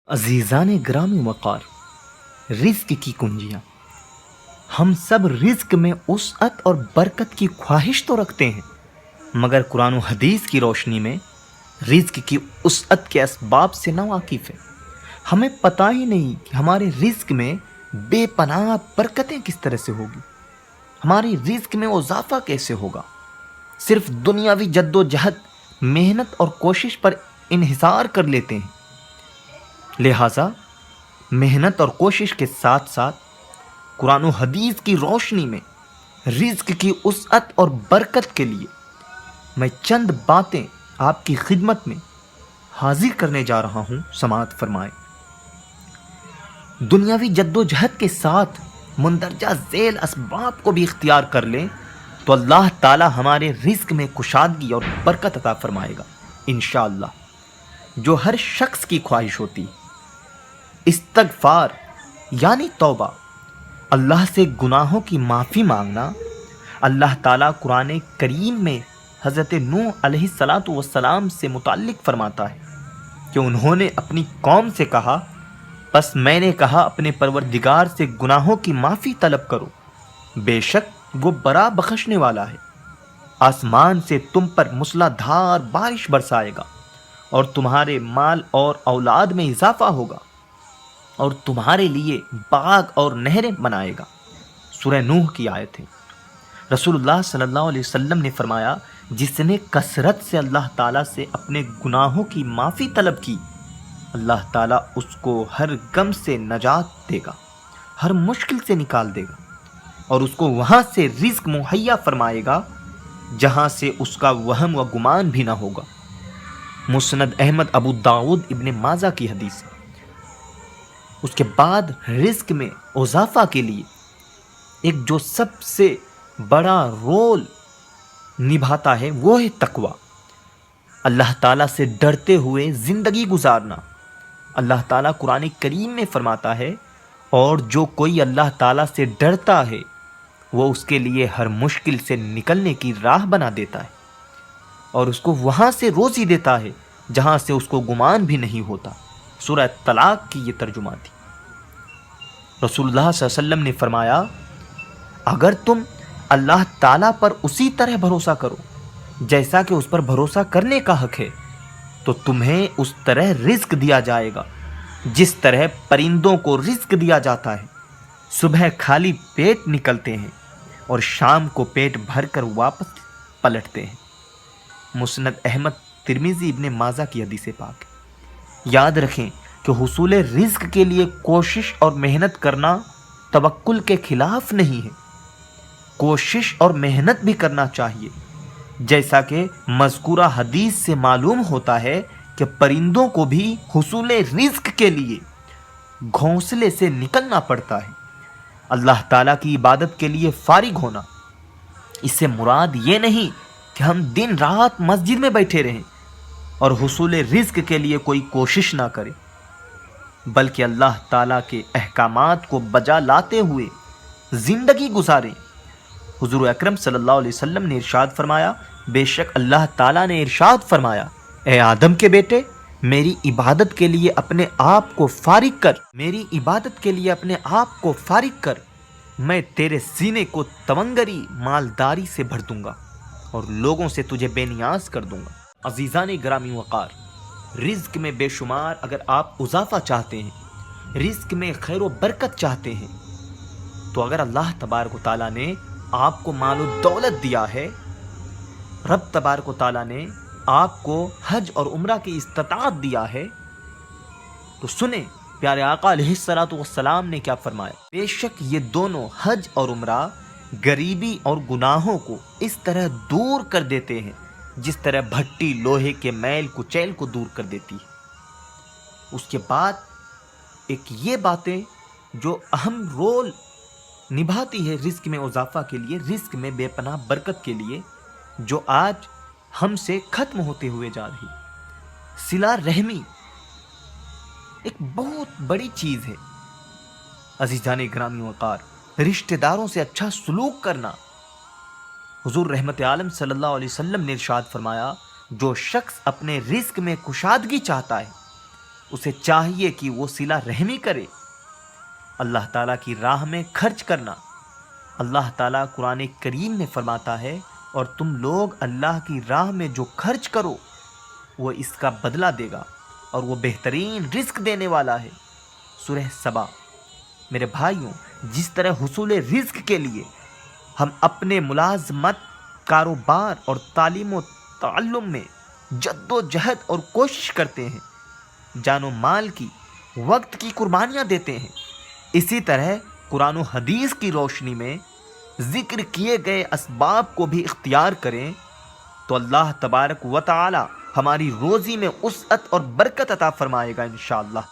अजीज़ान ग्रामी वक़ार, रिज़्क़ की कुंजियाँ। हम सब रिज़्क़ में वुसअत और बरकत की ख्वाहिश तो रखते हैं, मगर कुरान और हदीस की रोशनी में रिज़्क़ की वुसअत के असबाब से नावाकिफ़ है। हमें पता ही नहीं कि हमारे रिज़्क़ में बेपनाह बरकतें किस तरह से होगी, हमारी रिज़्क़ में इजाफ़ा कैसे होगा। सिर्फ दुनियावी जद्दोजहद, मेहनत और कोशिश पर इन्हिसार कर लेते हैं। लिहाजा मेहनत और कोशिश के साथ साथ कुरान और हदीस की रोशनी में रिज़्क़ की वुसअत और बरकत के लिए मैं चंद बातें आपकी खिदमत में हाजिर करने जा रहा हूँ। समाअत फरमाएं। दुनियावी जद्दोजहद के साथ मुंदरजा झेल असबाब को भी इख्तियार कर लें तो अल्लाह ताला हमारे रिज़्क़ में कुशादगी और बरकत अता फरमाएगा इंशाअल्लाह। जो हर शख्स की ख्वाहिश होती है, इस्तगफार यानी तौबा, अल्लाह से गुनाहों की माफ़ी मांगना। अल्लाह ताला कुरान करीम में हज़रत नूह अलैहिस्सलातु वस्सलाम से मुताल्लिक फरमाता है कि उन्होंने अपनी कौम से कहा, बस मैंने कहा अपने परवरदिगार से गुनाहों की माफ़ी तलब करो, बेशक वो बड़ा बख्शने वाला है। आसमान से तुम पर मूसलाधार बारिश बरसाएगा और तुम्हारे माल और औलाद में इजाफा होगा और तुम्हारे लिए बाग और नहरें बनाएगा। सूरह नूह की आयत है। रसूलुल्लाह सल्लल्लाहु अलैहि वसल्लम ने फरमाया, जिसने कसरत से अल्लाह ताला से अपने गुनाहों की माफ़ी तलब की, अल्लाह ताला उसको हर गम से नजात देगा, हर मुश्किल से निकाल देगा और उसको वहाँ से रिज़्क़ मुहैया फरमाएगा जहाँ से उसका वहम व गुमान भी ना होगा। मुस्नद अहमद, अबू दाऊद, इब्न माजा की हदीस है। उसके बाद रिज़्क़ में इजाफ़ा के लिए एक जो सबसे बड़ा रोल निभाता है वो है तकवा। अल्लाह ताला से डरते हुए ज़िंदगी गुजारना। अल्लाह ताला कुरान करीम में फरमाता है, और जो कोई अल्लाह ताला से डरता है वो उसके लिए हर मुश्किल से निकलने की राह बना देता है और उसको वहाँ से रोज़ी देता है जहाँ से उसको गुमान भी नहीं होता। सूरह तलाक की ये तर्जुमा थी। रसूलुल्लाह सल्लल्लाहु अलैहि वसल्लम ने फरमाया, अगर तुम अल्लाह ताला पर उसी तरह भरोसा करो जैसा कि उस पर भरोसा करने का हक है, तो तुम्हें उस तरह रिज़्क़ दिया जाएगा जिस तरह परिंदों को रिज़्क़ दिया जाता है। सुबह खाली पेट निकलते हैं और शाम को पेट भरकर वापस पलटते हैं। मुस्नद अहमद, तिरमिज़ी, इब्न माजा की हदीस पाक। याद रखें कि हुसूल रिज़्क़ के लिए कोशिश और मेहनत करना तवक्कुल के खिलाफ नहीं है। कोशिश और मेहनत भी करना चाहिए, जैसा कि मज़कूरा हदीस से मालूम होता है कि परिंदों को भी हुसूल रिज़्क़ के लिए घोंसले से निकलना पड़ता है। अल्लाह ताला की इबादत के लिए फारिग होना, इससे मुराद ये नहीं कि हम दिन रात मस्जिद में बैठे रहें और हुसूल रिज़्क़ के लिए कोई कोशिश ना करें, बल्कि अल्लाह ताला के अहकामात को बजा लाते हुए ज़िंदगी गुजारें। हुज़ूर अकरम सल्लल्लाहु अलैहि वसल्लम ने इरशाद फरमाया, बेशक अल्लाह ताला ने इरशाद फरमाया, ए आदम के बेटे, मेरी इबादत के लिए अपने आप को फारिग कर, मेरी इबादत के लिए अपने आप को फारिग कर, मैं तेरे सीने को तवंगरी मालदारी से भर दूंगा और लोगों से तुझे बेनियाज कर दूंगा। अजीज़ान ग्रामी वक़ार, रिज़्क़ में बेशुमार अगर आप इजाफ़ा चाहते हैं, रिज़्क़ में खैर व बरकत चाहते हैं, तो अगर अल्लाह तबारक व तआला ने आपको माल व दौलत दिया है, रब तबारक व तआला ने आपको हज और उम्रा की इस्तिताअत दिया है, तो सुने प्यारे आका अलैहिस्सलातु वस्सलाम ने क्या फरमाया। बेशक ये दोनों हज और उम्रा गरीबी और गुनाहों को इस तरह दूर कर देते हैं जिस तरह भट्टी लोहे के मैल कुचैल को दूर कर देती है। उसके बाद एक ये बातें जो अहम रोल निभाती है रिज़्क़ में इजाफ़ा के लिए, रिज़्क़ में बेपनाह बरकत के लिए, जो आज हमसे ख़त्म होते हुए जा रही। सिला रहमी एक बहुत बड़ी चीज़ है। अज़ीज़ान ग्रामी वक़ार, रिश्तेदारों से अच्छा सलूक करना। हुज़ूर रहमत आलम सल्लल्लाहु अलैहि वसल्लम ने इरशाद फरमाया, जो शख्स अपने रिज़्क़ में कुशादगी चाहता है اسے چاہیے کہ وہ صلہ رحمی کرے، اللہ تعالیٰ کی راہ میں خرچ کرنا۔ اللہ تعالیٰ قرآن کریم میں فرماتا ہے، اور تم لوگ اللہ کی راہ میں جو خرچ کرو وہ اس کا بدلہ دے گا، اور وہ بہترین رزق دینے والا ہے۔ سورہ سبا۔ میرے بھائیوں، جس طرح حصول رزق کے لیے ہم اپنے ملازمت، کاروبار اور تعلیم و تعلم میں جد و جہد اور کوشش کرتے ہیں، جان و مال کی، وقت کی قربانیاں دیتے ہیں، اسی طرح قرآن و حدیث کی روشنی میں ذکر کیے گئے اسباب کو بھی اختیار کریں تو اللہ تبارک و تعالی ہماری روزی میں وسعت اور برکت عطا فرمائے گا انشاءاللہ۔